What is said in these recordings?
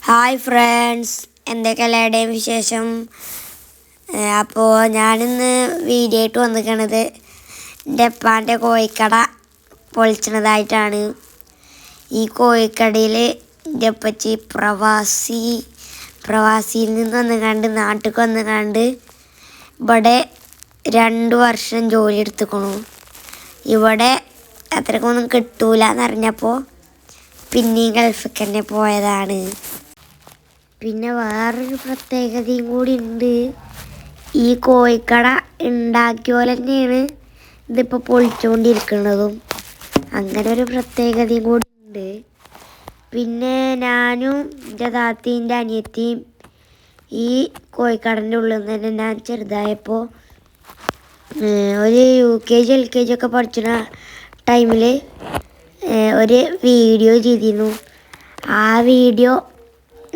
Hi friends, എന്തൊക്കെയുള്ളവരുടെയും വിശേഷം? അപ്പോൾ ഞാനിന്ന് വീഡിയോ ആയിട്ട് വന്നിരിക്കണത് എൻ്റെ ഉപ്പാൻ്റെ കോഴിക്കട പൊളിച്ചണതായിട്ടാണ്. ഈ കോഴിക്കടയിൽ എൻ്റെ ഉപ്പച്ചി പ്രവാസിയിൽ നിന്ന് വന്നുകൊണ്ട് നാട്ടിൽ വന്നുകൊണ്ട് ഇവിടെ 2 വർഷം ജോലി എടുത്തുക്കണു. ഇവിടെ അത്രക്കൊന്നും കിട്ടൂല എന്നറിഞ്ഞപ്പോൾ പിന്നെയും ഗൾഫിൽ തന്നെ പോയതാണ്. പിന്നെ വേറൊരു പ്രത്യേകതയും കൂടി ഉണ്ട്. ഈ കോഴിക്കട ഉണ്ടാക്കിയ തന്നെയാണ് ഇതിപ്പോൾ പൊളിച്ചുകൊണ്ടിരിക്കുന്നതും. അങ്ങനെ ഒരു പ്രത്യേകതയും കൂടി ഉണ്ട്. പിന്നെ ഞാനും എൻ്റെ താത്തയും എൻ്റെ അനിയത്തിയും ഈ കോഴിക്കടൻ്റെ ഉള്ളിൽ നിന്ന് തന്നെ ഞാൻ ചെറുതായപ്പോൾ ഒരു UKG LKG ഒക്കെ പഠിച്ചിന ടൈമിൽ ഒരു വീഡിയോ ചെയ്തിരുന്നു. ആ വീഡിയോ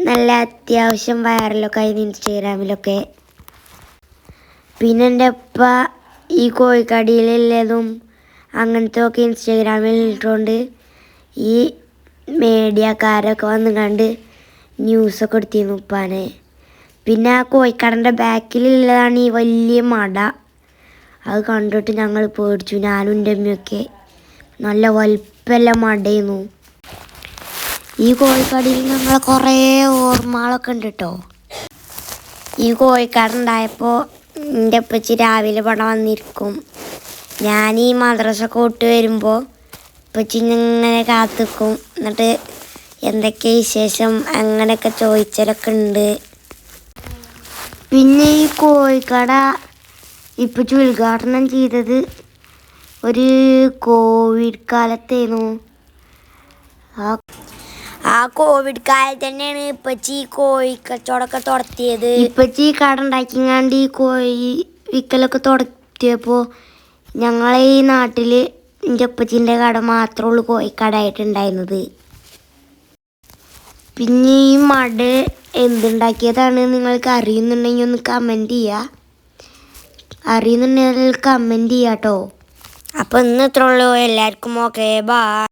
നല്ല അത്യാവശ്യം വൈറലൊക്കെ ആയിരുന്നു ഇൻസ്റ്റാഗ്രാമിലൊക്കെ. പിന്നെ എൻ്റെ ഉപ്പ ഈ കോഴിക്കടയിലുള്ളതും അങ്ങനത്തെ ഒക്കെ ഇൻസ്റ്റാഗ്രാമിൽ ഇട്ടുകൊണ്ട് ഈ മീഡിയക്കാരൊക്കെ വന്ന് കണ്ട് ന്യൂസൊക്കെ എടുത്തിരുന്നു ഉപ്പാനെ. പിന്നെ ആ കോഴിക്കടൻ്റെ ബാക്കിലുള്ളതാണ് ഈ വലിയ മട. അത് കണ്ടിട്ട് ഞങ്ങൾ പേടിച്ചു, ഞാനും എൻ്റെ അമ്മയൊക്കെ. നല്ല വലിപ്പമുള്ള മടയായിരുന്നു. ഈ കോഴിക്കടയിൽ ഞങ്ങൾ കുറേ ഓർമ്മകളൊക്കെ ഉണ്ട് കേട്ടോ. ഈ കോഴിക്കട ഉണ്ടായപ്പോൾ എൻ്റെ ഉപ്പച്ചി രാവിലെ ഇവിടെ വന്നിരിക്കും. ഞാൻ ഈ മദ്രസൊക്കെ വിട്ട് വരുമ്പോൾ ഉപ്പച്ചി ഇങ്ങനെ കാത്തിക്കും. എന്നിട്ട് എന്തൊക്കെ വിശേഷം അങ്ങനെയൊക്കെ ചോദിച്ചലൊക്കെ ഉണ്ട്. പിന്നെ ഈ കോഴിക്കട ഉപ്പച്ചി ഉദ്ഘാടനം ചെയ്തത് ഒരു കോവിഡ് കാലത്തായിരുന്നു. ആ കോവിഡ് കാലത്ത് തന്നെയാണ് ഇപ്പച്ചി കോഴിക്കച്ചവടമൊക്കെ തുടത്തിയത്. ഇപ്പച്ചി കട ഉണ്ടാക്കിങ്ങാണ്ട് ഈ കോഴി വിൽക്കലൊക്കെ തുടത്തിയപ്പോൾ ഞങ്ങളെ ഈ നാട്ടിൽ എൻ്റെ ഉപ്പച്ചീൻ്റെ കട മാത്രമേ ഉള്ളൂ കോഴിക്കടയായിട്ടുണ്ടായിരുന്നത്. പിന്നെ ഈ മട എന്തുണ്ടാക്കിയതാണ് നിങ്ങൾക്ക് അറിയുന്നുണ്ടെങ്കിൽ ഒന്ന് കമൻറ്റ് ചെയ്യുക. അറിയുന്നുണ്ടെങ്കിൽ കമൻറ്റ് ചെയ്യാം കേട്ടോ. അപ്പോൾ ഇന്ന് ഇത്രേ ഉള്ളൂ. എല്ലാവർക്കും ഓക്കെ, ബൈ.